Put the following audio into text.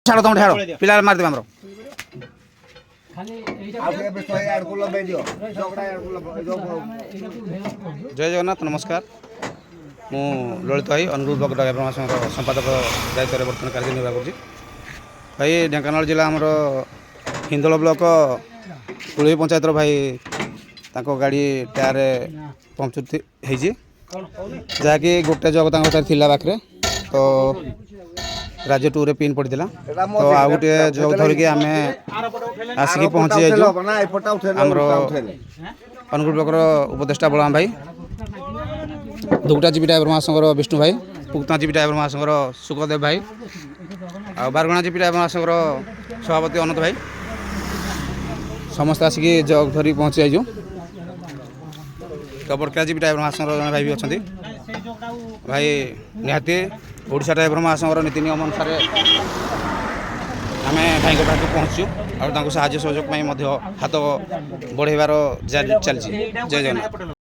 ଛାଡ଼ ତମ ଛାଡ଼ ପିଲା ମାରିଦେବେ ଆମର। ଜୟ ଜଗନ୍ନାଥ ନମସ୍କାର। ମୁଁ ଲଳିତ ଭାଇ ଅନୁଗୁଳ ବ୍ଲକ ଡ୍ରାଇଭର ସଂଘର ସମ୍ପାଦକ ଦାୟିତ୍ୱରେ ବର୍ତ୍ତମାନ କାର୍ଯ୍ୟ ନିର୍ବାହ କରୁଛି। ଭାଇ ଢେଙ୍କାନାଳ ଜିଲ୍ଲା ଆମର ହିନ୍ଦୋଳ ବ୍ଲକ ତୁଳେଇ ପଞ୍ଚାୟତର ଭାଇ ତାଙ୍କ ଗାଡ଼ି ଟାୟାରରେ ପମ୍ପଚର ହେଇଛି, ଯାହାକି ଗୋଟେ ଜଗ ତାଙ୍କ ଭିତରେ ଥିଲା ପାଖରେ, ତ ରାଜ୍ୟ ଟୁରେ ପିନ୍ ପଡ଼ିଥିଲା। ତ ଆଉ ଗୋଟିଏ ଜଗ ଧରିକି ଆମେ ଆସିକି ପହଞ୍ଚି ଯାଇଛୁ ଆମର ଅନୁଗୁଳ ବ୍ଲକର ଉପଦେଷ୍ଟା ବଳରାମ ଭାଇ, ଦୁଗୁଟା ଜିପି ଡ୍ରାଇଭର ମହାସଂଘର ବିଷ୍ଣୁ ଭାଇ, ପୁକ୍ତା ଜିପି ଡ୍ରାଇଭର ମହାସଂଘର ସୁଖଦେବ ଭାଇ, ଆଉ ବାରଗଣା ଜିପି ଡ୍ରାଇଭର ମହାସଂଘର ସଭାପତି ଅନନ୍ତ ଭାଇ, ସମସ୍ତେ ଆସିକି ଜଗ ଧରି ପହଞ୍ଚି ଯାଇଛୁ। କବରକା ଜିପି ଡ୍ରାଇଭର ମହାସଂଘର ଜଣେ ଭାଇ ବି ଅଛନ୍ତି। ଭାଇ ନିହାତି ଓଡ଼ିଶା ଡ୍ରାଇଭର ମହାସଂଘର ନୀତି ନିୟମ ଅନୁସାରେ ଆମେ ଭାଇଙ୍କ ପାଖକୁ ପହଞ୍ଚୁଛୁ, ଆଉ ତାଙ୍କୁ ସାହାଯ୍ୟ ସହଯୋଗ ପାଇଁ ମଧ୍ୟ ହାତ ବଢ଼େଇବାର ଚାଲିଛି। ଜୟ ଜଗନ୍ନାଥ।